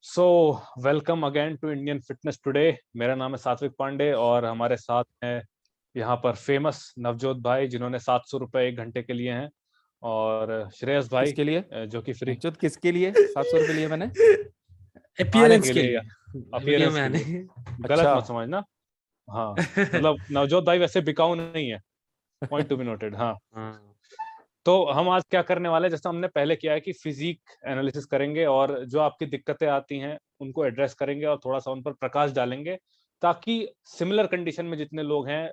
So welcome again to Indian fitness today. मेरा नाम है सात्विक पांडे और हमारे साथ हैं यहाँ पर फेमस नवजोत भाई जिन्होंने 700 रुपये 1 घंटे के लिए हैं, और श्रेयस भाई किसके लिए? जो कि फ्री नवजोत किसके लिए 700 रुपये लिए मैंने? आने अपीयरेंस के के लिए या लिए, वीडियो अपीयरेंस में के आने। लिए। गलत अच्छा। मत समझना। हाँ, मतलब नवजोत भाई वैसे बिकाऊ नहीं है, पॉइंट टू बी नोटेड। हाँ, हाँ। तो हम आज क्या करने वाले हैं, जैसे हमने पहले किया है कि फिजिक एनालिसिस करेंगे और जो आपकी दिक्कतें आती हैं उनको एड्रेस करेंगे और थोड़ा सा उन पर प्रकाश डालेंगे, ताकि सिमिलर कंडीशन में जितने लोग हैं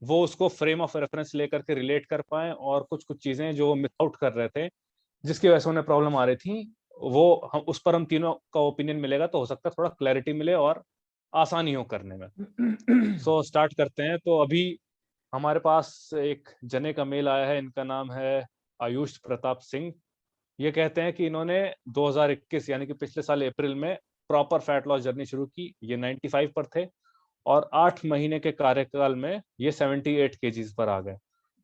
वो उसको फ्रेम ऑफ रेफरेंस लेकर के रिलेट कर पाएं, और कुछ कुछ चीजें जो मिस आउट कर रहे थे जिसकी वजह से उन्हें प्रॉब्लम आ रही थी, वो हम उस पर हम तीनों का ओपिनियन मिलेगा तो हो सकता है थोड़ा क्लैरिटी मिले और आसानी हो करने में। सो स्टार्ट करते हैं। तो अभी हमारे पास एक जने का मेल आया है, इनका नाम है आयुष प्रताप सिंह। ये कहते हैं कि इन्होंने 2021 यानी कि पिछले साल अप्रैल में प्रॉपर फैट लॉस जर्नी शुरू की। ये 95 पर थे और 8 महीने के कार्यकाल में ये 78 केजीज पर आ गए।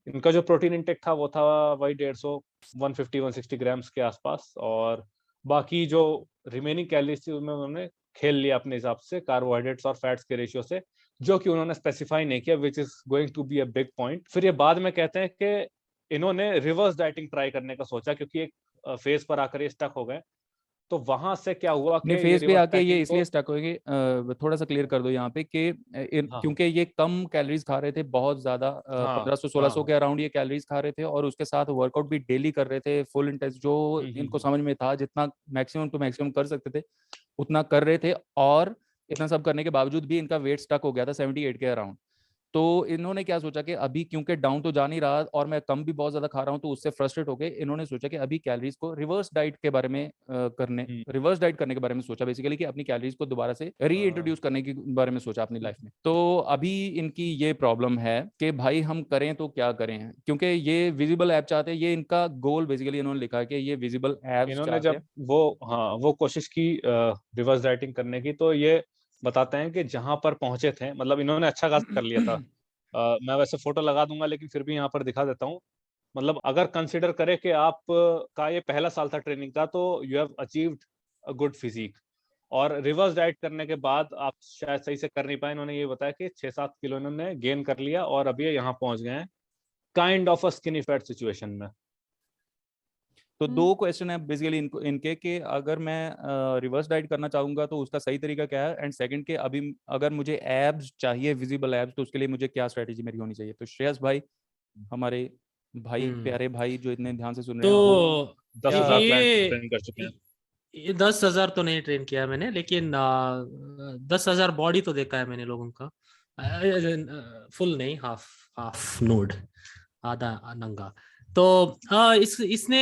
इनका जो प्रोटीन इंटेक था वो था वही 150 150 160 ग्राम्स के आसपास, और बाकी जो रिमेनिंग कैलोरीज थी उनमें उन्होंने खेल लिया अपने हिसाब से कार्बोहाइड्रेट्स और फैट्स के रेशियो से, जो कि उन्होंने स्पेसिफाई नहीं किया, which is going to be a big point. फिर ये बाद में कहते हैं कि इन्होंने रिवर्स डाइटिंग ट्राई करने का सोचा, क्योंकि एक फेज पर आकर ये स्टक हो गए। तो वहां से क्या हुआ कि नहीं, ये फेस पे रिवर्स आके ये डाइटिंग को। इसलिए स्टक होंगे। थोड़ा सा क्लियर कर दो यहाँ पे कि हाँ क्योंकि ये कम कैलोरीज खा रहे थे, बहुत ज्यादा हाँ 1500-1600 हाँ। के अराउंड ये कैलोरीज खा रहे थे, और उसके साथ वर्कआउट भी डेली कर रहे थे, फुल इंटेंस, जो इनको हम्म। समझ में था जितना मैक्सिमम टू मैक्सिमम कर सकते थे उतना कर रहे थे। और इतना सब करने के बावजूद भी इनका वेट स्टक हो गया था 78 के अराउंड। तो इन्होंने क्या सोचा कि अभी क्योंकि डाउन तो जा नहीं रहा और मैं कम भी बहुत ज्यादा खा रहा हूं, तो उससे फ्रस्ट्रेट होकर इन्होंने सोचा कि अभी कैलोरीज को रिवर्स डाइट के बारे में रिवर्स डाइट करने के बारे में सोचा, बेसिकली कि अपनी कैलोरीज को दोबारा से री इंट्रोड्यूस करने के बारे में सोचा अपनी लाइफ में। तो अभी इनकी ये प्रॉब्लम है कि भाई हम करें तो क्या करें, क्योंकि ये विजिबल ऐप चाहते हैं। ये इनका गोल बेसिकली इन्होंने लिखा है कि ये विजिबल एप्स इन्होंने चाहते जब हैं। वो, हाँ, वो कोशिश की रिवर्स डाइटिंग करने की, तो ये बताते हैं कि जहां पर पहुंचे थे, मतलब इन्होंने अच्छा खासा कर लिया था। मैं वैसे फोटो लगा दूंगा लेकिन फिर भी यहाँ पर दिखा देता हूँ। मतलब अगर कंसिडर करें कि आप का ये पहला साल था ट्रेनिंग का, तो you have achieved a good physique. और रिवर्स डाइट करने के बाद आप शायद सही से कर नहीं पाए। इन्होंने ये बताया कि 6-7 किलो इन्होंने गेन कर लिया और अब ये यहाँ पहुंच गए हैं, kind of a skinny fat situation में। तो दो क्वेश्चन है बेसिकली इनको इनके कि अगर मैं रिवर्स डाइट करना चाहूंगा तो उसका सही तरीका क्या है, एंड सेकंड के अभी अगर मुझे एब्स चाहिए, विजिबल एब्स, तो उसके लिए मुझे क्या स्ट्रेटेजी मेरी होनी चाहिए। तो श्रेयस भाई, हमारे भाई, हम्म। प्यारे भाई जो इतने ध्यान से सुन रहे हैं, वो तो 10,000 क्लाइंट ये ट्रेनिंग कर चुके हैं। ये 10,000 तो नहीं ट्रेन किया मैंने, लेकिन 10,000 बॉडी तो देखा है मैंने लोगों का। फुल नहीं, हाफ हाफ नूड, आधा नंगा। तो इसने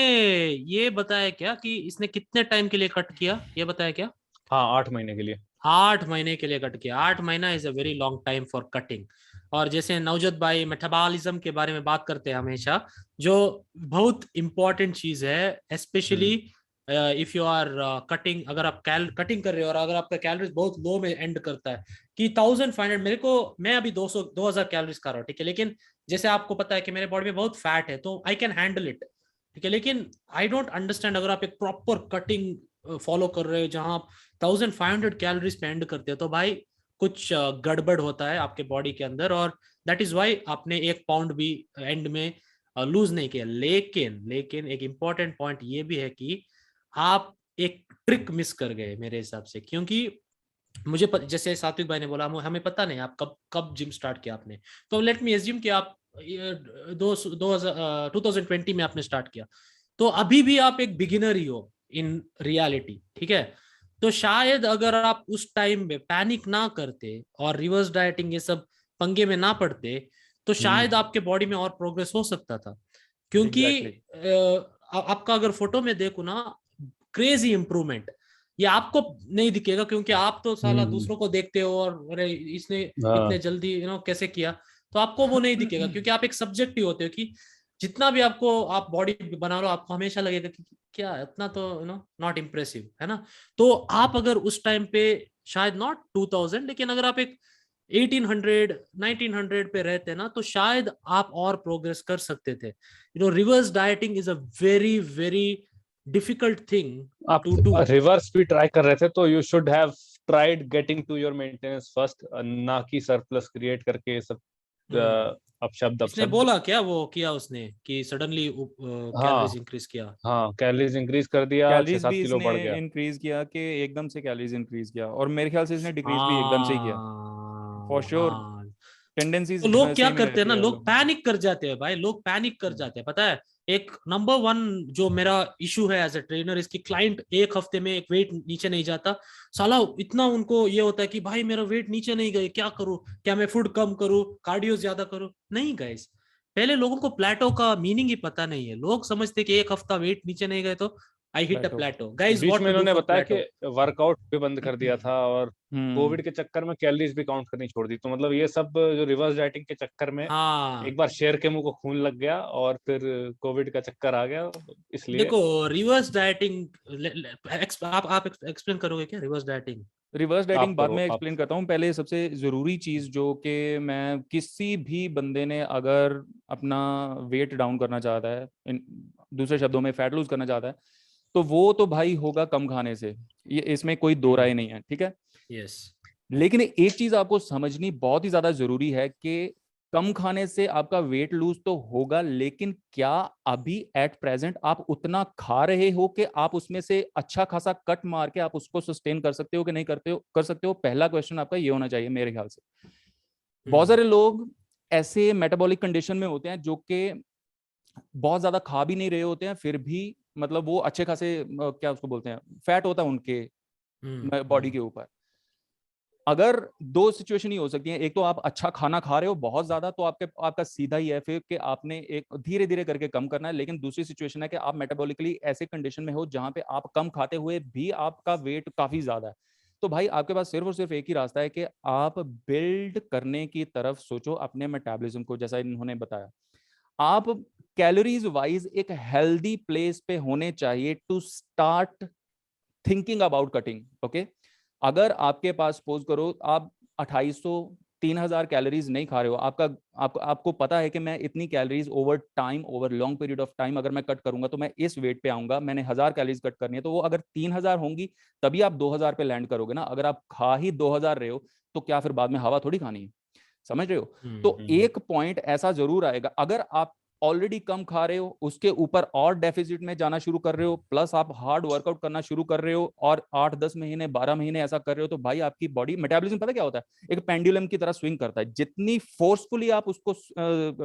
ये बताया क्या कि इसने कितने टाइम के लिए कट किया, ये बताया क्या? हाँ, 8 महीने के लिए। 8 महीने के लिए कट किया। 8 महीना is a very long time for cutting. और जैसे नवजोत भाई मेटाबॉलिज्म के बारे में बात करते हैं हमेशा, जो बहुत इंपॉर्टेंट चीज है, specially if you are cutting. अगर आप कटिंग कर रहे हो और अगर आपका कैलोरीज बहुत लो में एंड करता है कि 1500, मेरे को, मैं अभी 2,000 कैलोरीज खा रहा हूँ, ठीक है, लेकिन जैसे आपको पता है कि मेरे बॉडी में बहुत फैट है, तो आई कैन हैंडल इट, ठीक है। लेकिन आई डोंट अंडरस्टैंड, अगर आप एक प्रॉपर कटिंग फॉलो कर रहे हो जहां 1,500 कैलोरीज पे एंड करते हो, तो भाई कुछ गड़बड़ होता है आपके बॉडी के अंदर, और दैट इज वाई आपने 1 पाउंड भी एंड में लूज नहीं किया। लेकिन लेकिन एक इंपॉर्टेंट पॉइंट ये भी है कि आप एक ट्रिक मिस कर गए मेरे हिसाब से, क्योंकि जैसे सात्विक भाई ने बोला, हमें पता नहीं आप कब कब जिम स्टार्ट किया आपने। तो लेट मी एज्यूम कि आप 2020 में आपने स्टार्ट किया, तो अभी भी आप एक बिगिनर ही हो इन रियलिटी, ठीक है। तो शायद अगर आप उस टाइम में पैनिक ना करते और रिवर्स डाइटिंग ये सब पंगे में ना पड़ते, तो शायद आपके बॉडी में और प्रोग्रेस हो सकता था। क्योंकि एग्जैक्टली। आपका अगर फोटो में देखो ना, क्रेजी इंप्रूवमेंट ये आपको नहीं दिखेगा, क्योंकि आप तो साला हम्म। दूसरों को देखते हो और अरे इसने हाँ। इतने जल्दी कैसे किया, तो आपको वो नहीं दिखेगा, क्योंकि आप एक सब्जेक्ट ही होते हो कि जितना भी आपको आप बॉडी बना लो, आपको हमेशा लगेगा कि क्या इतना तो नॉट इम्प्रेसिव है ना। तो आप अगर उस टाइम पे शायद नॉट 2,000, लेकिन अगर आप एक 1,800 1,900 पे रहते ना, तो शायद आप और प्रोग्रेस कर सकते थे। Reverse dieting is a very very difficult thing आप to do. रिवर्स भी ट्राई कर रहे थे तो you should have tried getting to your maintenance first, ना कि सरप्लस क्रिएट करके सब अपशब्द इसने अपशब्द। बोला क्या वो किया उसने कि सडनली कैलोरीज हाँ इंक्रीज किया? हाँ, कैलोरीज इंक्रीज कर दिया, कैलोरीज 6-7 भी किलो इसने बढ़ गया। इंक्रीज किया कि एकदम से कैलोरीज इंक्रीज किया, और मेरे ख्याल से इसने डिक्रीज भी एकदम से ही किया फॉर हाँ श्योर। हाँ। टेंडेंसीज तो लोग क्या सेम ही करते हैं रहती ना, है लोग पैनिक कर जाते हैं भाई, लोग पैनिक कर जाते हैं। पता है एक नंबर वन जो मेरा इशू है एज ए ट्रेनर, इसकी क्लाइंट एक हफ्ते में एक वेट नीचे नहीं जाता, साला इतना उनको ये होता है कि भाई मेरा वेट नीचे नहीं गए, क्या करूं, क्या मैं फूड कम करूं, कार्डियो ज्यादा करूं? नहीं गाइस, पहले लोगों को प्लेटो का मीनिंग ही पता नहीं है। लोग समझते कि एक हफ्ता वेट नीचे नहीं गए तो I hit a plateau. Plateau. Guys बीच व्हाट में टू डू इन्होंने फॉर बताया कि प्लेटो? वर्कआउट भी बंद कर दिया था और कोविड हम्म। के चक्कर में कैलोरीज भी काउंट करनी छोड़ दी। तो मतलब ये सब जो रिवर्स डाइटिंग के चक्कर में हाँ एक बार शेर के मुंह को खून लग गया और फिर कोविड का चक्कर आ गया, इसलिए। देखो रिवर्स डाइटिंग, आप एक्सप्लेन करोगे क्या रिवर्स डाइटिंग? रिवर्स आप डाइटिंग बाद करो में आप। एक्सप्लेन करता हूँ। पहले सबसे ज़रूरी चीज़ जो कि मैं, किसी भी बंदे ने अगर अपना वेट डाउन करना चाहता है, दूसरे शब्दों में फैट लूज करना चाहता है, तो वो तो भाई होगा कम खाने से, ये इसमें कोई दो राय नहीं है, ठीक है। यस। लेकिन एक चीज़ आपको समझनी बहुत ही ज़्यादा ज़रूरी है कि कम खाने से आपका वेट लूज तो होगा, लेकिन क्या अभी एट प्रेजेंट आप उतना खा रहे हो कि आप उसमें से अच्छा खासा कट मार के आप उसको सस्टेन कर सकते हो कि नहीं करते हो, कर सकते हो? पहला क्वेश्चन आपका ये होना चाहिए मेरे ख्याल से। बहुत सारे लोग ऐसे मेटाबॉलिक कंडीशन में होते हैं जो कि बहुत ज्यादा खा भी नहीं रहे होते हैं, फिर भी मतलब वो अच्छे खासे क्या उसको बोलते हैं, फैट होता है उनके बॉडी के ऊपर। अगर दो सिचुएशन ही हो सकती है, एक तो आप अच्छा खाना खा रहे हो बहुत ज्यादा, तो आपका सीधा ही है फिर कि आपने एक धीरे धीरे करके कम करना है। लेकिन दूसरी सिचुएशन है कि आप मेटाबॉलिकली ऐसे कंडीशन में हो जहां पे आप कम खाते हुए भी आपका वेट काफी ज्यादा है। तो भाई आपके पास सिर्फ और सिर्फ एक ही रास्ता है कि आप बिल्ड करने की तरफ सोचो अपने मेटाबॉलिज्म को, जैसा इन्होंने बताया। आप कैलोरीज वाइज एक हेल्दी प्लेस पे होने चाहिए to start thinking about cutting. Okay, अगर आपके पास सपोज करो आप 2800-3000 कैलोरीज नहीं खा रहे हो, आपको पता है कि मैं इतनी calories over time, over long period of time अगर मैं कट करूंगा तो मैं इस वेट पे आऊंगा, मैंने 1000 कैलोरीज कट करनी है, तो वो अगर 3000 होंगी तभी आप 2000 पे लैंड करोगे ना। अगर आप खा ही 2000 रहे हो तो क्या फिर बाद में हवा थोड़ी खानी है? समझ रहे हो? तो एक पॉइंट ऐसा जरूर आएगा, अगर आप ऑलरेडी कम खा रहे हो, उसके ऊपर और डेफिसिट में जाना शुरू कर रहे हो, प्लस आप हार्ड वर्कआउट करना शुरू कर रहे हो और 8-10 महीने 12 महीने ऐसा कर रहे हो, तो भाई आपकी बॉडी मेटाबॉलिज्म पता क्या होता है, एक पेंडुलम की तरह स्विंग करता है। जितनी फोर्सफुली आप उसको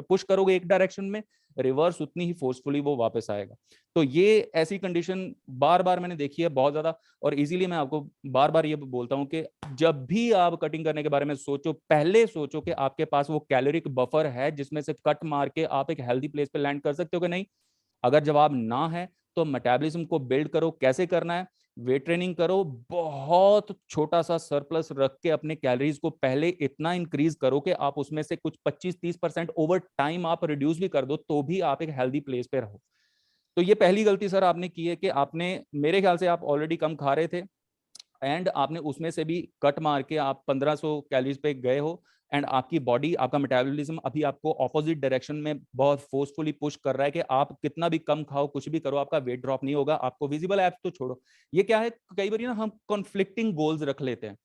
पुश करोगे एक डायरेक्शन में, रिवर्स उतनी ही फोर्सफुली वो वापस आएगा। तो ये ऐसी कंडीशन बार बार मैंने देखी है बहुत ज्यादा, और इजीली मैं आपको बार बार ये बोलता हूं कि जब भी आप कटिंग करने के बारे में सोचो, पहले सोचो कि आपके पास वो कैलोरिक बफर है जिसमें से कट मार के आप एक हेल्दी प्लेस पे लैंड कर सकते हो कि नहीं। अगर जवाब ना है तो मेटाबॉलिज्म को बिल्ड करो। कैसे करना है? वेट ट्रेनिंग करो, बहुत छोटा सा सरप्लस रख के अपने कैलोरीज को पहले इतना इंक्रीज करो कि आप उसमें से कुछ 25-30% ओवर टाइम आप रिड्यूस भी कर दो, तो भी आप एक हेल्दी प्लेस पे रहो। तो ये पहली गलती सर आपने की है कि आपने, मेरे ख्याल से आप ऑलरेडी कम खा रहे थे एंड आपने उसमें से भी कट मार के आप 1500 कैलोरीज पे गए हो, एंड आपकी बॉडी, आपका मेटाबॉलिज्म अभी आपको ऑपोजिट डायरेक्शन में बहुत फोर्सफुली पुश कर रहा है कि आप कितना भी कम खाओ, कुछ भी करो, आपका वेट ड्रॉप नहीं होगा। आपको विजिबल एब्स तो छोड़ो, ये क्या है, कई बार ना हम कॉन्फ्लिक्टिंग गोल्स रख लेते हैं।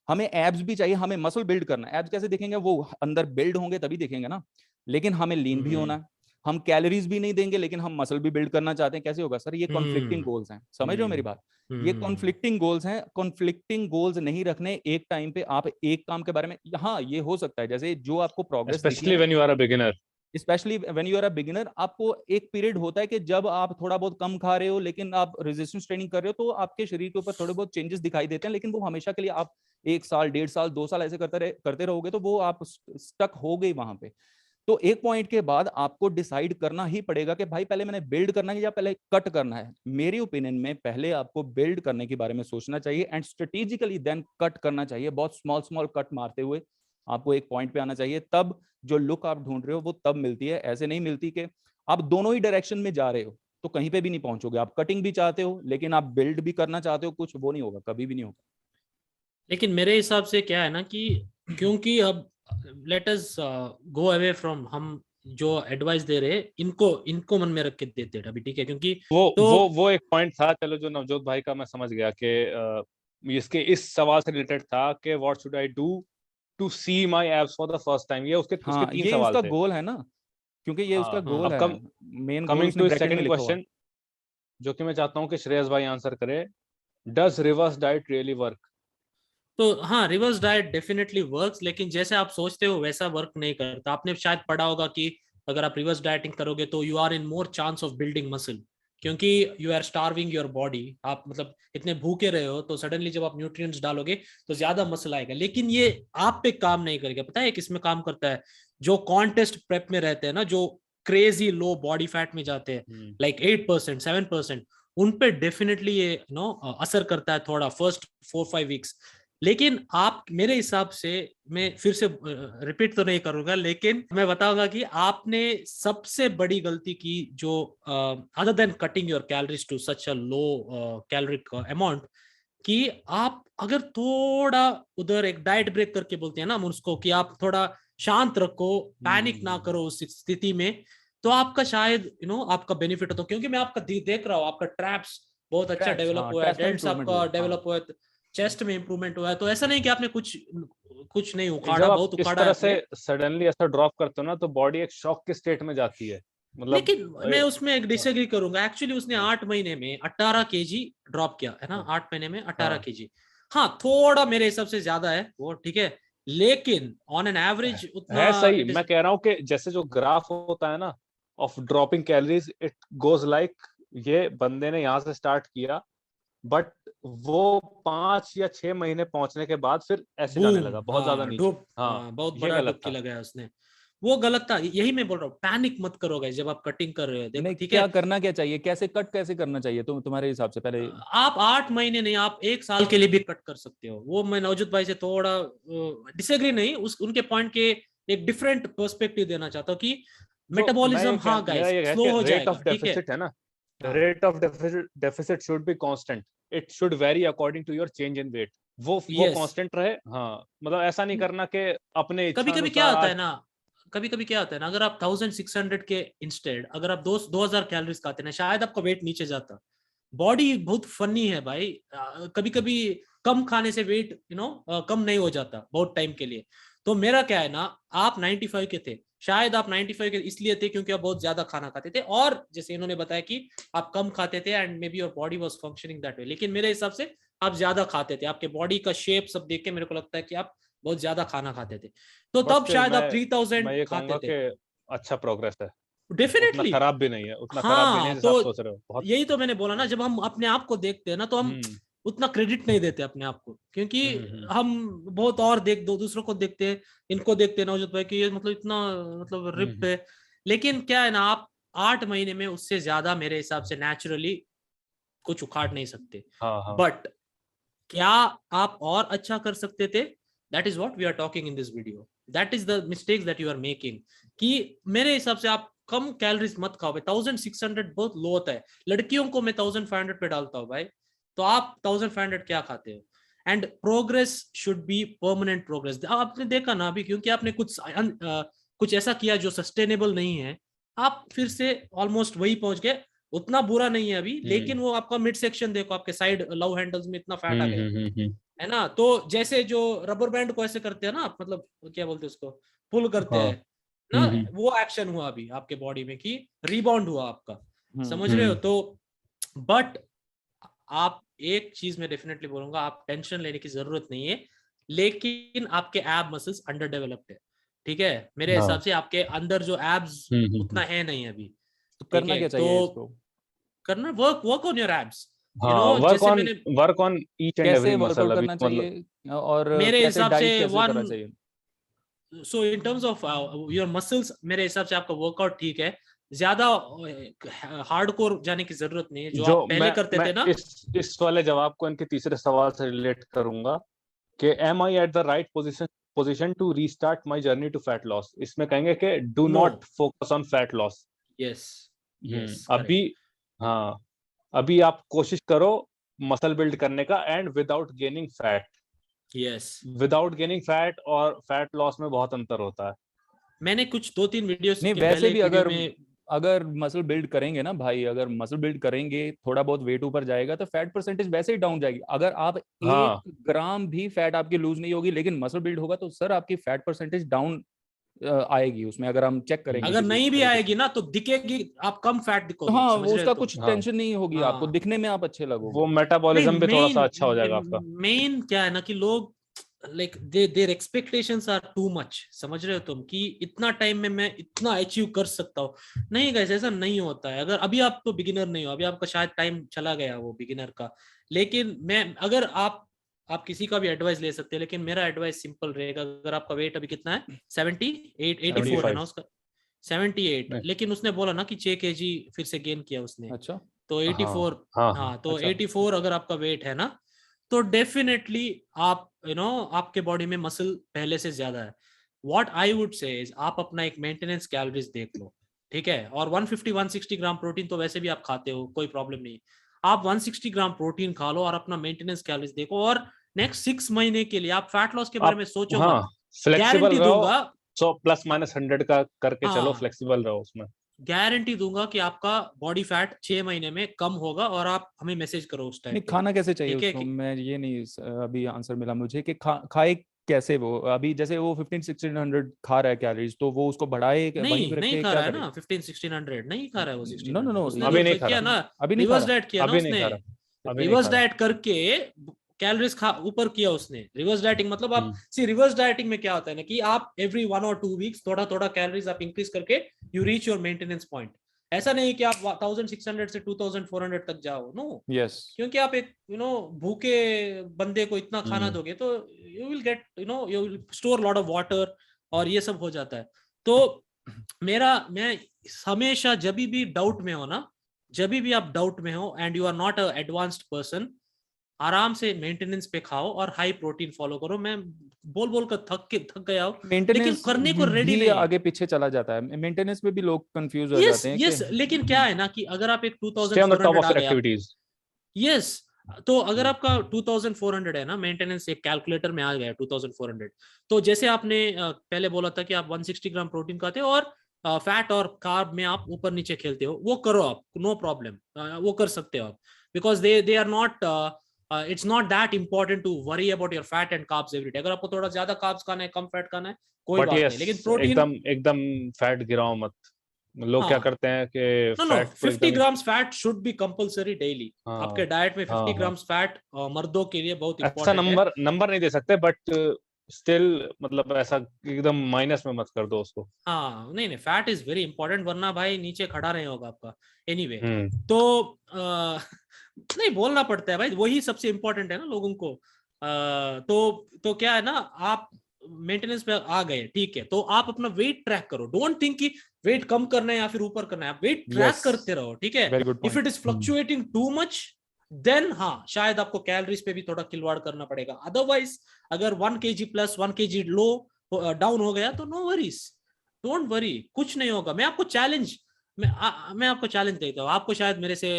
हमें एब्स भी चाहिए, हमें मसल बिल्ड करना है। एब्स कैसे दिखेंगे? वो अंदर बिल्ड होंगे तभी दिखेंगे ना। लेकिन हमें लीन भी होना है, हम कैलोरीज भी नहीं देंगे लेकिन हम मसल भी बिल्ड करना चाहते हैं, कैसे होगा सर? ये कॉन्फ्लिक्टिंग गोल्स हैं, समझ रहे हो मेरी बात? ये कॉन्फ्लिक्टिंग गोल्स हैं। कॉन्फ्लिक्टिंग गोल्स नहीं रखने। एक टाइम पे आप एक काम के बारे में, हाँ ये हो सकता है जैसे जो आपको प्रोग्रेस दिखी है स्पेशली ना, when you are a beginner. Specially when you are a beginner, आपको एक पीरियड होता है कि जब आप थोड़ा बहुत कम खा रहे हो लेकिन आप रेजिस्टेंस ट्रेनिंग कर रहे हो, तो आपके शरीर के ऊपर थोड़े बहुत चेंजेस दिखाई देते हैं, लेकिन वो हमेशा के लिए, आप 1 साल 1.5 साल 2 साल ऐसे करते रहोगे तो वो आप स्टक हो गई वहां पे। तो एक पॉइंट के बाद आपको डिसाइड करना ही पड़ेगा कि भाई पहले मैंने बिल्ड करना है या पहले कट करना है। मेरी ओपिनियन में पहले आपको बिल्ड करने के बारे में सोचना चाहिए एंड स्ट्रेटेजिकली देन कट करना चाहिए, बहुत स्मॉल स्मॉल कट मारते हुए आपको एक पॉइंट पे आना चाहिए। तब जो लुक आप ढूंढ रहे हो वो तब मिलती है, ऐसे नहीं मिलती कि आप दोनों ही डायरेक्शन में जा रहे हो तो कहीं पे भी नहीं पहुंचोगे। आप कटिंग भी चाहते हो लेकिन आप बिल्ड भी करना चाहते हो कुछ, वो नहीं होगा, कभी भी नहीं होगा। लेकिन मेरे हिसाब से क्या है ना कि क्योंकि अब let us go away from, हम जो एडवाइस दे रहे इनको मन में रख के देते हैं अभी, ठीक है, क्योंकि वो एक पॉइंट था, चलो जो नवजोत भाई का मैं समझ गया कि इसके इस सवाल से रिलेटेड था कि what should I do to see my abs for the first time. ये उसके हाँ, 3 ये सवाल उसका थे। गोल है ना, क्योंकि ये उसका हाँ। गोल अब है, मेन गोल कमिंग उसने टू ब्रैकेट में सेकंड लिखा हुआ। क्वेश्चन, जो कि मैं चाहता हूँ कि श्रेयस भाई आंसर करे, does reverse diet really work? तो हाँ, रिवर्स डाइट डेफिनेटली वर्क्स, लेकिन जैसे आप सोचते हो वैसा वर्क नहीं करता। आपने शायद पढ़ा होगा कि अगर आप रिवर्स डाइटिंग करोगे तो you are in more chance of building muscle, क्योंकि you are starving your body. आप मतलब इतने भूखे रहे हो, तो सडनली जब आप न्यूट्रिएंट्स डालोगे तो ज्यादा मसल आएगा। लेकिन ये आप पे काम नहीं करेगा। पता है किसमें काम करता है? जो कॉन्टेस्ट प्रेप में रहते हैं ना, जो क्रेजी लो बॉडी फैट में जाते हैं, लाइक 8%, 7%, उन पे डेफिनेटली ये असर करता है थोड़ा फर्स्ट 4-5 वीक्स। लेकिन आप, मेरे हिसाब से, मैं फिर से रिपीट तो नहीं करूंगा, लेकिन मैं बताऊंगा कि आपने सबसे बड़ी गलती की जो other than cutting your calories to such a low caloric amount, कि आप अगर थोड़ा उधर एक डाइट ब्रेक करके बोलते हैं ना हम उसको, कि आप थोड़ा शांत रखो, पैनिक ना करो उस स्थिति में, तो आपका शायद आपका बेनिफिट होता है। क्योंकि मैं आपका देख रहा हूँ, आपका ट्रैप्स बहुत अच्छा डेवलप हुआ है, ट्रैप्स में डेंट्स इम्प्रूवमेंट आपका हुआ। डेवलप हुआ है, चेस्ट में इंप्रूवमेंट हुआ है। तो ऐसा नहीं कि आपने कुछ नहीं जब उखाड़ा, आप बहुत इस उखाड़ा है तरह से आपने। सडनली ऐसा ड्रॉप करते हो ना, तो बॉडी एक शॉक के स्टेट में जाती है, मतलब लेकिन मैं उसमें एक डिसएग्री करूंगा। एक्चुअली उसने 8 महीने में 18 केजी ड्रॉप किया है ना, 8 महीने में 18 केजी। हाँ, थोड़ा मेरे हिसाब से ज्यादा है वो, ठीक है, लेकिन ऑन एन एवरेज उतना है सही। इट मैं इज। कह रहा हूँ कि जैसे जो ग्राफ होता है ना of dropping calories, it goes like, ये बंदे ने यहाँ से स्टार्ट किया, बट वो 5 या 6 महीने पहुंचने के बाद फिर ऐसे जाने बूम, लगा बहुत ज्यादा हाँ, नीचे। डुब, हाँ, हाँ, बहुत ये बड़ा गलत डुबकी था। लगाया उसने। वो गलत था, यही मैं बोल रहा हूँ। पैनिक मत करो गाइस जब आप कटिंग कर रहे हो, देखो, नहीं, ठीक क्या है। करना क्या चाहिए, कैसे कट कैसे करना चाहिए तुम्हारे हिसाब से पहले? आप 8 महीने नहीं, आप 1 साल के लिए भी कट कर सकते हो। वो मैं नवजोत भाई से थोड़ा डिसएग्री नहीं, उनके पॉइंट के एक डिफरेंट पर्सपेक्टिव देना चाहता हूँ कि जो मैं मेटाबॉलिज्म, ये हाँ मेरा गाइस, ये है स्लो कि हो रेट ऑफ जाएगा, ठीक है। डेफिसिट है ना, हाँ, rate of deficit should be constant, it should vary according to your change in weight. वो यस। कांस्टेंट रहे। हाँ, मतलब ऐसा नहीं करना कि अपने कभी इच्छा कभी क्या अनुसार होता आज। है ना, कभी कभी क्या होता है ना, अगर आप 1600 के इंस्टेड अगर आप 2000 कैलोरीज खाते ना, शायद आपका वेट नीचे जाता। बॉडी बहुत फनी है भाई। कभी कभी कम खाने से वेट कम नहीं हो जाता बहुत टाइम के लिए। तो मेरा क्या है ना, आप 95 के थे, शायद आप 95 के इसलिए थे क्योंकि आप बहुत ज्यादा खाना खाते थे, और जैसे इन्होंने बताया कि आप कम खाते थे and may be your body was functioning that way. लेकिन मेरे हिसाब से आप ज्यादा खाते थे, आपके बॉडी का शेप सब देख के मेरे को लगता है कि आप बहुत ज्यादा खाना खाते थे, तो बट तब स्टिल शायद आप मैं 3000 ये खाते कहूंगा थे। कि अच्छा प्रोग्रेस है, उतना डेफिनेटली। खराब भी नहीं है, उतना खराब भी नहीं है हाँ, जैसा तो आप सोच रहे हो, बहुत। यही तो मैंने बोला ना, जब हम अपने आप को देखते हैं ना, तो हम हम्म उतना क्रेडिट नहीं देते अपने आप को, क्योंकि हम्म। हम बहुत और दो दूसरों को देखते हैं, इनको देखते हैं नवजोत भाई कि ये मतलब इतना मतलब रिप्ड हम्म। है। लेकिन क्या है ना, आप 8 महीने में उससे ज्यादा मेरे हिसाब से नेचुरली कुछ उखाड़ नहीं सकते। हाँ हाँ बट क्या आप और अच्छा कर सकते थे? That is what we are talking in this video, that is the mistakes that you are making. कि मेरे हिसाब से आप कम कैलोरीज मत खाओ भाई। 1600 बहुत लो होता है, लड़कियों को मैं 1500 पे डालता हूँ भाई, तो आप 1500 क्या खाते हो? And progress should be permanent progress. आपने देखा ना अभी, क्योंकि आपने कुछ ऐसा किया जो सस्टेनेबल नहीं है, आप फिर से ऑलमोस्ट वही पहुंच गए। उतना बुरा नहीं है अभी, लेकिन हम्म वो आपका मिड सेक्शन देखो, आपके साइड लव हैंडल्स में इतना फैट आ गया हम्म। है ना। तो जैसे जो रबर बैंड को ऐसे करते हैं ना आप, मतलब क्या बोलते हैं उसको, पुल करते हाँ। हैं ना, हम्म वो एक्शन हुआ अभी आपके बॉडी में कि रिबाउंड हुआ आपका। हम्म। समझ रहे हो? तो बट आप, एक चीज मैं डेफिनेटली बोलूंगा, आप टेंशन लेने की जरूरत नहीं है, लेकिन आपके एब मसल्स अंडर डेवलप्ड है, ठीक है। मेरे हाँ। हिसाब से आपके अंदर जो एब्स उतना हम्म। है नहीं अभी, तो ठीक करना है। क्या तो चाहिए इसको? करना, work work on your abs, हाँ, जैसे मैंने, वर्क ऑन ईच एंड कैसे एवरी मसल वर्कआउट अभी करना तो मतलब। चाहिए और मेरे कैसे हिसाब से डाइट कैसे वन, करना चाहिए? So in terms of your muscles, मेरे हिसाब से आपका वर्कआउट ठीक है। ज्यादा हार्डकोर जाने की जरूरत नहीं है, जो जो आप पहले करते मैं थे ना। इस वाले जवाब को इनके तीसरे सवाल से रिलेट करूंगा कि am I at the right position to restart my journey to fat loss. इसमें कहेंगे कि do no. Not focus on fat loss. Yes. Yes, अभी, करेक्ट। हाँ, अभी आप कोशिश करो मसल बिल्ड करने का, and without gaining fat. Yes. Without gaining fat और फैट लॉस में बहुत अंतर होता है। मैंने कुछ 2-3 वीडियोस नहीं के वैसे पहले भी वीडियो में अगर मसल बिल्ड करेंगे ना भाई, अगर मसल बिल्ड करेंगे, थोड़ा बहुत वेट ऊपर जाएगा तो फैट परसेंटेज वैसे ही डाउन जाएगी। अगर आप हाँ 1 ग्राम भी फैट आपकी लूज नहीं होगी लेकिन मसल बिल्ड होगा तो सर आपकी फैट परसेंटेज डाउन आएगी उसमें, अगर हम चेक करेंगे अगर किसी नहीं भी तरीके से। आएगी ना तो दिखेगी, आप कम फैट तो दिखोगे, हाँ समझ वो रहे हो उसका तुम? कुछ हाँ, टेंशन नहीं होगी आपको, हाँ दिखने में आप अच्छे वो लगोगे। नहीं, मेटाबॉलिज्म भी थोड़ा सा अच्छा हो जाएगा आपका। मेन क्या है ना कि लोग like their expectations are too much, समझ रहे हो तुम, कि इतना टाइम में मैं इतना अचीव कर सकता हूँ। नहीं गाइस, ऐसा नहीं होता है। अगर अभी आप तो बिगिनर नहीं हो, अभी आपका शायद टाइम चला गया वो बिगिनर का, लेकिन मैं अगर आप किसी का भी एडवाइस ले सकते हैं, लेकिन मेरा एडवाइस सिंपल रहेगा। अगर आपका वेट अभी कितना है, 78 84 है ना 75। उसका, 78, नहीं, लेकिन उसने बोला ना कि 6 kg फिर से गेन किया उसने, अच्छा तो 84। हाँ हाँ हाँ। हाँ तो अच्छा 84 अगर आपका वेट है ना, तो डेफिनेटली आप आपके बॉडी में मसल पहले से ज्यादा है। What I would say is आप अपना एक मेंटेनेंस कैलोरीज देख लो, ठीक है? और 150 160 ग्राम प्रोटीन तो वैसे भी आप खाते हो, कोई प्रॉब्लम नहीं। आप 160 ग्राम प्रोटीन खा लो और अपना मेंटेनेंस कैलोरीज देखो, और नेक्स्ट 6 महीने के लिए आप फैट लॉस के बारे आप में सोचो हाँ मत। फ्लेक्सिबल गारंटी रहो, दूंगा, 100 प्लस माइनस 100 का करके चलो, हाँ फ्लेक्सिबल रहो उसमें। गारंटी दूंगा कि आपका बॉडी फैट 6 महीने में कम होगा, और आप हमें मैसेज करो उस टाइम नहीं पे, खाना कैसे चाहिए ठीक है? उसको, मैं ये नहीं अभी आंसर मिला मुझे कि खाए कैसे वो। अभी जैसे वो 15-1600 खा रहा है कैलोरीज, तो वो उसको बढ़ाए वहीं पे नहीं रखे, खा क्या रहा है करे? ना 15-1600, नहीं खा रहा है वो नो नो 1600। नो उसने अभी जो नहीं खा किया रहा, ना, अभी नहीं खा रिवर्स रहा। डाइट किया ना अभी नहीं उसने, खा रहा, अभी नहीं रिवर्स खा रहा। डाइट करके कैलोरीज खा ऊपर किया उसने। रिवर्स डाइटिंग मतलब आप हम्म, सी, रिवर्स डाइटिंग में क्या होता है ना कि आप एवरी 1 or 2 वीक्स थोड़ा थोड़ा कैलोरीज आप इंक्रीज करके you reach your maintenance point. ऐसा नहीं कि आप 1600 से 2400 तक जाओ, नो। यस क्योंकि आप एक भूखे बंदे को इतना खाना हम्म, दोगे तो you will get you will store lot of water, और ये सब हो जाता है। तो मैं हमेशा जब भी डाउट में हो ना, जब भी आप डाउट में हो and you are not a advanced person, आराम से मेंटेनेंस पे खाओ और हाई प्रोटीन फॉलो करो। मैं बोल बोल कर थक गया हूँ, लेकिन मेंटेनेंस करने को रेडी भी नहीं है। आगे पीछे चला जाता है, मेंटेनेंस में भी लोग कंफ्यूज हो यस जाते हैं कि यस, लेकिन क्या है ना कि अगर आप एक stay on the top 2400 of आ योर गया, एक्टिविटीज। यस, तो अगर आपका 2400 है ना मेंटेनेंस, एक कैलकुलेटर में आ गया 2400, तो जैसे आपने पहले बोला था कि आप 160 ग्राम प्रोटीन खाते हो और फैट और कार्ब में आप ऊपर नीचे खेलते हो, वो करो आप, नो प्रॉब्लम, वो कर सकते हो आप, because they are not, it's not that important to worry about your fat and carbs every day. अगर आपको थोड़ा ज्यादा कार्ब्स खाना है, कम फैट खाना है, कोई बट बात यस, नहीं, लेकिन प्रोटीन, एकदम एकदम फैट गिराओ मत। लोग क्या हाँ, करते हैं कि नो फैट को 50 एकदम grams fat should be compulsory daily. हाँ आपके डाइट में हाँ 50 हाँ, ग्राम्स फैट मर्दों के लिए बहुत ऐसा इंपॉर्टेंट है। नंबर नंबर नहीं दे सकते, बट स्टिल मतलब ऐसा एकदम माइनस में मत कर दो उसको। हाँ नहीं नहीं, फैट इज वेरी इंपॉर्टेंट, वरना भाई नीचे खड़ा नहीं होगा आपका। एनीवे हम्म, तो नहीं बोलना पड़ता है भाई, वही सबसे इंपॉर्टेंट है ना लोगों को। तो क्या है ना, आप मेंटेनेंस पे आ गए, ठीक है, तो आप अपना वेट ट्रैक करो। डोंट थिंक कि वेट कम करना है या फिर ऊपर करना है, आप वेट ट्रैक यस करते रहो, ठीक है? Very good if it point. Is fluctuating too much, then हाँ शायद आपको कैलोरीज पे भी थोड़ा खिलवाड़ करना पड़ेगा। अदरवाइज अगर 1 kg प्लस 1 kg लो डाउन हो गया तो नो वरीज, डोंट वरी, कुछ नहीं होगा। मैं आपको चैलेंज, मैं आपको चैलेंज देता हूँ। आपको शायद मेरे से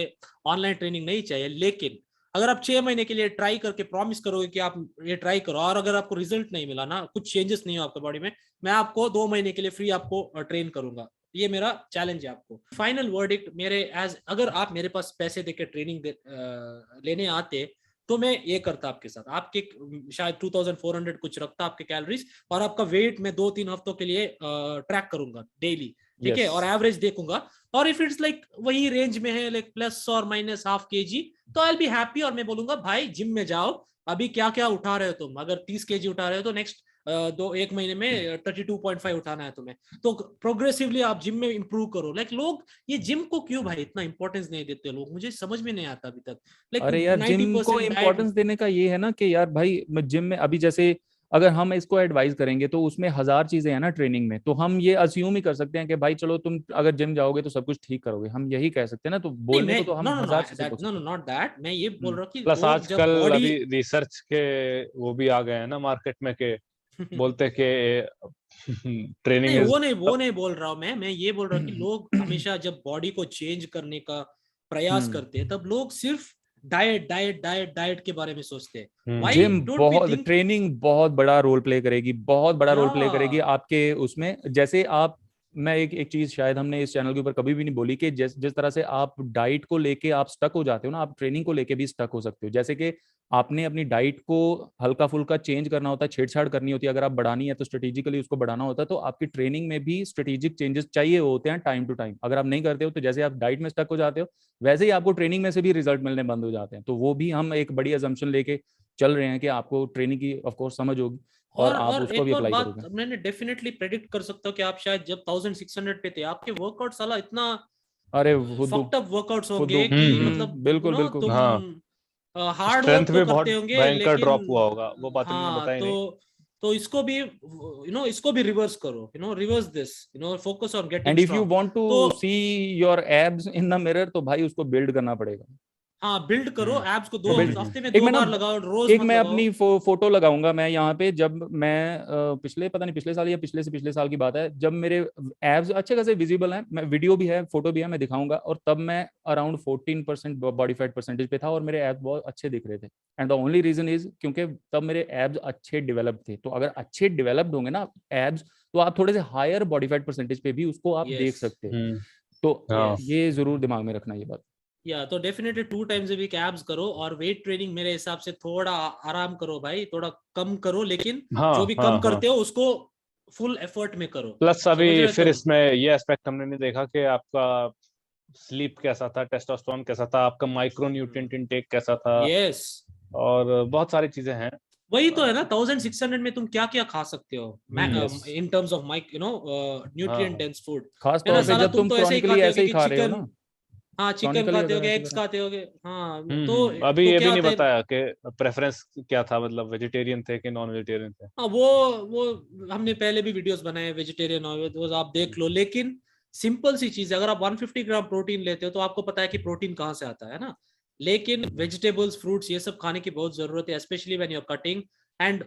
ऑनलाइन ट्रेनिंग नहीं चाहिए, लेकिन अगर आप 6 महीने के लिए ट्राई करके प्रॉमिस करोगे कि आप ये ट्राई करो, और अगर आपको रिजल्ट नहीं मिला ना, कुछ चेंजेस नहीं हो आपके बॉडी में, मैं आपको 2 महीने के लिए फ्री आपको ट्रेन करूंगा। ये मेरा चैलेंज है आपको। फाइनल वर्डिक्ट मेरे एज, अगर आप मेरे पास पैसे देकर ट्रेनिंग लेने आते तो मैं ये करता आपके साथ। आपके शायद 2400 कुछ रखता आपके कैलोरीज, और आपका वेट मैं 2-3 हफ्तों के लिए ट्रैक करूंगा डेली, ठीक है, और एवरेज देखूंगा। और इफ इट्स लाइक वही रेंज में है, लाइक प्लस और माइनस हाफ kg, तो आई विल बी हैप्पी। और मैं बोलूंगा भाई जिम में जाओ, अभी क्या क्या उठा रहे हो तुम, अगर 30 kg उठा रहे हो तो नेक्स्ट 1 महीने में 32.5 उठाना है तुम्हें, तो प्रोग्रेसिवली आप जिम में इंप्रूव करो। लाइक लोग ये जिम को क्यों भाई इतना इंपॉर्टेंस नहीं देते लोग, मुझे समझ में नहीं आता अभी तक। लाइक अरे यार जिम को 90% डाइट, इम्पोर्टेंस देने का ये है ना कि यार भाई जिम में अभी जैसे अगर हम इसको एडवाइस करेंगे तो उसमें 1000 चीजें हैं ना ट्रेनिंग में, तो हम ये अज्यूम ही कर सकते हैं कि भाई चलो तुम अगर जिम जाओगे तो सब कुछ ठीक करोगे, हम यही कह सकते हैं ना। तो नहीं बोलने मैं, को तो हम नो नो नो 1000 चीजें बोल दैट, नो नो सकते नॉट दैट, मैं ये बोल हैं। रहा हूँ कि प्लस लोग जब आजकल बॉडी अभी रिसर्च के वो भी आ गए हैं ना मार्केट में, के बोलते हैं कि ट्रेनिंग नहीं इज वो नहीं बोल रहा हूँ मैं ये बोल रहा हूँ कि लोग हमेशा जब बॉडी को चेंज करने का प्रयास करते हैं, तब लोग सिर्फ डाइट के बारे में सोचते हैं। Why जिम don't we बहुत, think- ट्रेनिंग बहुत बड़ा रोल प्ले करेगी, बहुत बड़ा रोल प्ले Yeah. करेगी आपके उसमें। जैसे आप, मैं एक चीज शायद हमने इस चैनल के ऊपर कभी भी नहीं बोली कि जिस तरह से आप डाइट को लेके आप स्टक हो जाते हो ना, आप ट्रेनिंग को लेके भी स्टक हो सकते हो। जैसे कि आपने अपनी डाइट को हल्का फुल्का चेंज करना होता है, छेड़छाड़ करनी होती है, अगर आप बढ़ानी है तो स्ट्रेटेजिकली उसको बढ़ाना होता है। तो आपकी ट्रेनिंग में भी स्ट्रेटेजिक चेंजेस चाहिए होते हैं टाइम टू टाइम। अगर आप नहीं करते हो तो जैसे आप डाइट में स्टक हो जाते हो, वैसे ही आपको ट्रेनिंग में से भी रिजल्ट मिलने बंद हो जाते हैं। तो वो भी हम एक बड़ी अजम्पशन लेके चल रहे हैं कि आपको ट्रेनिंग की ऑफ कोर्स समझ होगी और आप उसको एक भी और अप्लाई बात करोगे। मैंने डेफिनेटली प्रेडिक्ट कर सकता हूँ कि आप शायद जब 1600 पे थे, आपके वर्कआउट साला इतना अरे फुद्दू फक्ड अप वर्कआउट्स फुद्दू, होंगे कि मतलब बिल्कुल बिल्कुल। तुम हाँ, हार्ड स्ट्रेंथ वर्क तो भी बहुत करते होंगे भयंकर लेकिन ड्रॉप हुआ होगा, वो बात तुमने हाँ, बताई नहीं। तो इसको भी इसको भी रिवर्स करो, reverse this, focus on getting and if you strong. Want to तो see your abs in the mirror, तो भाई उसको बिल्ड करना पड़ेगा। हाँ, बिल्ड करो एब्स को, बिल्ड, हफ्ते में एक 2 मैं ना, बार लगाओ, रोज एक मत मैं लगाओ। अपनी फोटो लगाऊंगा मैं यहाँ पे, जब मैं पिछले, पता नहीं पिछले साल या पिछले से पिछले साल की बात है, जब मेरे एब्स अच्छे खासे विजिबल हैं, मैं वीडियो भी है फोटो भी है, मैं दिखाऊंगा। और तब मैं अराउंड 14% बॉडी फैट परसेंटेज पे था और मेरे एब्स बहुत अच्छे दिख रहे थे। And the only reason is क्योंकि तब मेरे एब्स अच्छे डेवलप्ड थे। तो अगर अच्छे डेवलप्ड होंगे ना एब्स, तो आप थोड़े से हायर बॉडी फैट परसेंटेज पे भी उसको आप देख यस, सकते हो। तो हाँ। ये जरूर दिमाग में रखना ये बात। या तो definitely 2 times a week abs करो, और वेट ट्रेनिंग मेरे हिसाब से थोड़ा आराम करो भाई, थोड़ा कम करो, लेकिन हाँ, जो भी हाँ, कम हाँ। करते हो उसको फुल एफर्ट में करो। प्लस समझ अभी रहे फिर तो? इसमें ये एस्पेक्ट हमने नहीं देखा कि आपका स्लीप कैसा था, टेस्टोस्टेरोन कैसा था, आपका माइक्रो न्यूट्रिएंट इनटेक कैसा था, यस, और बहुत सारी चीजें हैं। वही तो है ना, 1600 में तुम क्या क्या खा सकते हो Yes. In terms of micro nutrient हाँ, डेंस फूड, खास है ना तौर पे साला। जब तुम तुम तो ऐसे ही क्रॉनिकली खाते ऐसे होगे ही कि खा रहे हो चिकन, ना, हाँ चिकन क्रॉनिकली खाते अगर होगे, ऐसे एग्स कर रहे खाते होगे, हाँ अभी तो ये क्या भी नहीं होता है, बताया कि प्रेफरेंस क्या था, मतलब वेजिटेरियन थे कि नॉन वेजिटेरियन थे। हाँ वो हमने पहले भी वीडियोस बनाए वेजिटेरियन और वो आप देख लो। लेकिन सिंपल सी चीज है, अगर आप 150 ग्राम प्रोटीन लेते हो तो आपको पता है कि प्रोटीन कहाँ से आता है ना। लेकिन वेजिटेबल्स, फ्रूट्स, ये सब खाने की बहुत जरूरत है, specially when you are cutting. And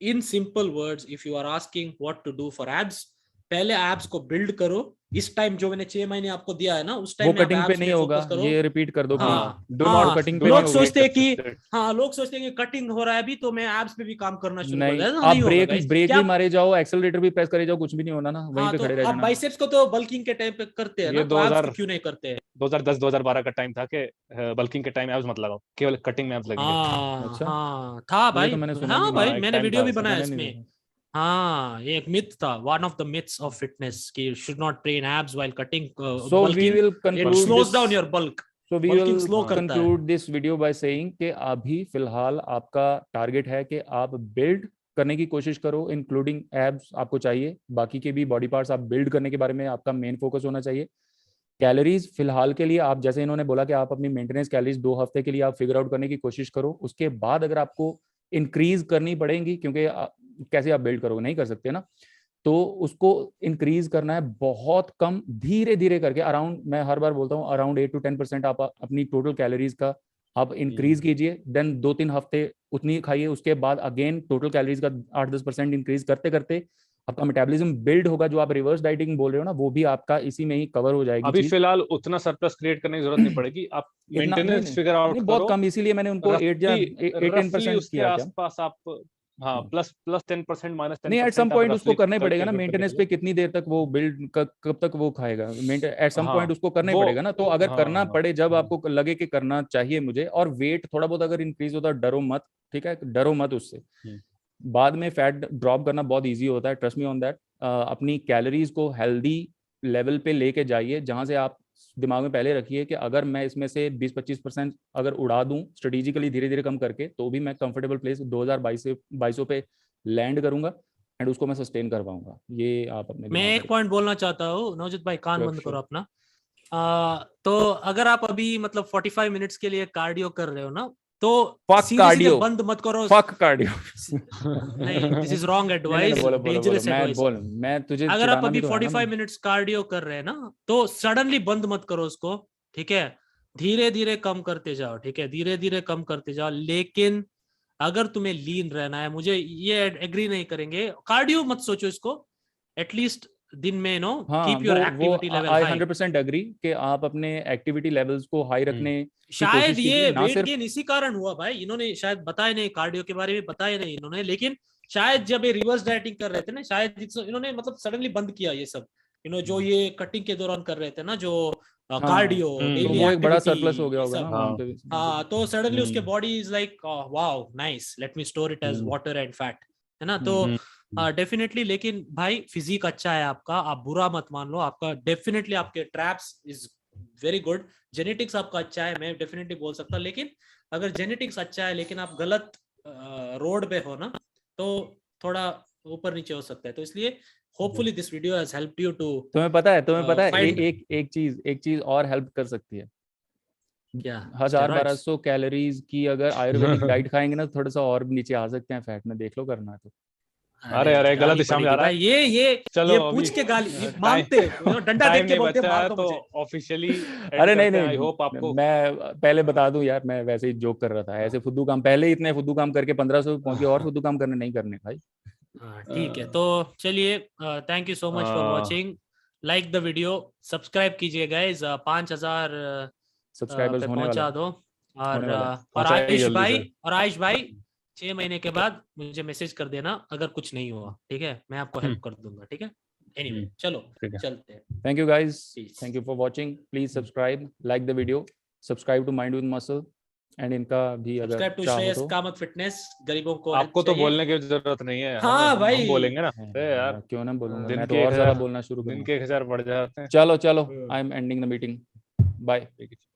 in simple words, if you are asking what to do for abs, पहले एब्स को बिल्ड करो। इस टाइम जो मैंने 6 महीने आपको दिया है ना, उस वो टाइम में आप कटिंग पे एब्स नहीं पे होगा, फोकस करो। ये रिपीट कर दो प्लीज। हाँ डू नॉट, हाँ, कटिंग पे नहीं लोग होगा। सोचते हैं कि हाँ, लोग सोचते हैं कि कटिंग हो रहा है अभी तो मैं एब्स पे भी काम करना शुरू कर नहीं, दूं। आप नहीं होगा ब्रेक गाइस, ब्रेक क्या भी मारे जाओ, एक्सेलरेटर भी प्रेस करे जाओ, कुछ भी नहीं होना ना, वहीं हाँ, पे तो खड़े रह आप जाना। बाइसेप्स को तो बल्किंग के टाइम पे करते हैं ये ना, तो एब्स को क्यों नहीं करते हैं? 2010-2012 का टाइम था कि बल्किंग के टाइम एब्स मत लगाओ, केवल कटिंग में एब्स लगेंगे। हाँ अच्छा, हाँ, था ये भाई, तो मैंने सुना ही हाँ नहीं। भाई, हाँ, एक मैंने टाइम वीडियो था भी ऐसा। बनाया मैंने नहीं इसमें। देखा। हाँ, ये एक मिथ था, one of the myths of fitness, कि should not train abs while cutting, so we bulking, will it conclude slows this down your bulk, so we bulking will slow करता है। Conclude this video by saying कि अभी फिलहाल आपका target है कि आप बिल्ड करने की कोशिश करो, इंक्लूडिंग एब्स आपको चाहिए, बाकी के भी बॉडी पार्ट्स आप बिल्ड करने के बारे में आपका मेन फोकस होना चाहिए। कैलोरीज फिलहाल के लिए आप, जैसे इन्होंने बोला कि आप अपनी मेंटेनेंस कैलोरीज 2 हफ्ते के लिए आप फिगर आउट करने की कोशिश करो। उसके बाद अगर आपको इंक्रीज करनी पड़ेगी, क्योंकि कैसे आप बिल्ड करोगे, नहीं कर सकते ना, तो उसको इंक्रीज करना है बहुत कम, धीरे धीरे करके। अराउंड, मैं हर बार बोलता हूँ, अराउंड 8 to 10% आप अपनी टोटल कैलोरीज का आप इंक्रीज कीजिए। देन 2-3 हफ्ते उतनी खाइए, उसके बाद अगेन टोटल कैलोरीज का 8-10% इंक्रीज करते करते आपका मेटाबॉलिज्म बिल्ड होगा। जो आप रिवर्स डाइटिंग बोल रहे हो ना, वो भी आपका इसी में ही कवर हो जाएगी अभी चीज। फिलहाल उतना सरप्लस क्रिएट करने की जरूरत नहीं पड़ेगी, आप इतना नहीं, मेंटेनेंस नहीं फिगर आउट नहीं, बहुत करो। कम, इसीलिए मैंने उनको 18% रफली उसके किया क्या। आसपास आप, हाँ, प्लस 10% माइनस नहीं, एट सम 10% आप पॉइंट उसको रफली करना ही पड़ेगा ना, कैलकुलेट करके मेंटेनेंस चलो। पे कितनी देर तक वो बिल्ड, कब तक वो खाएगा, एट सम हाँ, पॉइंट उसको करना ही वो, पड़ेगा ना। तो अगर करना हाँ, पड़े, जब आपको लगे कि करना चाहिए मुझे, और वेट थोड़ा बहुत अगर इंक्रीज होता है, डरो मत, ठीक है, डरो मत उससे। बाद में फैट ड्रॉप करना बहुत ईजी होता है, ट्रस्ट मी ऑन दैट। अपनी कैलोरीज को हेल्दी लेवल पे लेके जाइए, जहां से आप दिमाग में पहले रखिए कि अगर मैं इसमें से 20-25% अगर उड़ा दूं स्ट्रेटेजिकली धीरे धीरे कम करके, तो भी मैं कंफर्टेबल प्लेस 2022 पे लैंड करूंगा एंड उसको मैं सस्टेन कर पाऊंगा। ये आप अपने मैं दिमाग में एक पॉइंट बोलना चाहता हूँ नवजीत भाई, कान रखिए। बंद करो अपना। तो अगर आप अभी मतलब 45 मिनट्स के लिए कार्डियो कर रहे हो ना, तो फक सीधे सीधे कार्डियो, बंद मत करो। Fuck cardio. नहीं, दिस इज रॉन्ग नहीं नहीं, एडवाइस, बोलो बोलो बोलो, डेंजरस एडवाइस। मैं तुझे अगर आप चिढ़ाना अभी भी तो है ना। 45 मिनट्स कार्डियो कर रहे हैं ना, तो सडनली बंद मत करो उसको, ठीक है? धीरे धीरे कम करते जाओ, ठीक है, धीरे धीरे कम करते जाओ। लेकिन अगर तुम्हें लीन रहना है, मुझे ये एग्री नहीं करेंगे, कार्डियो मत सोचो इसको, एटलीस्ट दिन में हाँ, कीप योर वो activity level I high. 100% agree कि आप अपने एक्टिविटी लेवल्स को हाई रखने की शायद कोशिश ये कीजिए, ना वेट सिर्फ गेन इसी कारण हुआ भाई, इन्होंने शायद बताया नहीं, कार्डियो के बारे में बताया नहीं इन्होंने, लेकिन शायद जब ये रिवर्स डाइटिंग कर रहे थे ना, शायद इन्होंने मतलब सडनली बंद किया ये सब, जो ये कटिंग के दौरान कर रहे थे ना, जो कार्डियो तो डेली वो एक बड़ा सरप्लस एक्टिविटी हो गया ये होगा ना सब। वहाँ पे। हाँ, तो सडनली उसके body is like wow nice, let me store it as hmm. Water and fat, है ना। तो डेफिनेटली, लेकिन भाई फिजिक अच्छा है आपका, आप बुरा मत मान लो, आपका डेफिनेटली आपके traps is very good, genetics आपका अच्छा है, मैं डेफिनेटली बोल सकता, लेकिन अगर जेनेटिक्स अच्छा है लेकिन आप गलत रोड पे हो ना, तो थोड़ा ऊपर नीचे हो सकता है। तो इसलिए hopefully this video has helped you too. तुम्हें पता है find- एक चीज और हेल्प कर सकती है। क्या 1000-1200 कैलोरीज की अगर आयुर्वेदिक डाइट खाएंगे ना, थोड़ा सा और नीचे आ सकते हैं फैट में, देख लो करना है तो। अरे गलत दिशा में जा रहा है। ये चलो ये अभी पूछ के गाली मांगते, डंडा देख के नहीं बोलते बचा मार है दो तो मुझे। ऑफिशियली अरे नहीं आई होप आपको। मैं पहले बता दूं यार, मैं वैसे ही जोक कर रहा था, ऐसे फुद्दू काम पहले ही इतने फुद्दू काम करके 1500 पहुंच गए, और फुद्दू काम करने नहीं करने भाई। ठीक है, तो चलिए, thank you so much for watching, like the video, subscribe कीजिए गाइज, 5000 सब्सक्राइबर्स पे होने वाला पहुंचा है, दो, और होने वाला है। पहुंचाइए जल्दी से। आयुष भाई 6 महीने के बाद मुझे मैसेज कर देना अगर कुछ नहीं हुआ, ठीक है, मैं आपको हेल्प कर दूंगा, ठीक है। एनीवे चलो ठीक है। चलते हैं। Thank you guys, Peace. Thank you for watching, please subscribe, like the video, subscribe to Mind with Muscle, and इनका भी अगर सब्सक्राइब टू चाहो श्रेयस तो। कामत फिटनेस, गरीबों को आपको help तो चाहिए। बोलने की जरूरत नहीं है, हाँ हम भाई, बोलेंगे ना। अरे यार क्यों ना बोलूंगा, दिन मैं के तो और ज्यादा 1000 बोलना शुरू दिन करूंगा। के 1000 बढ़ जाते हैं। चलो I am ending the meeting, bye. ठीक है।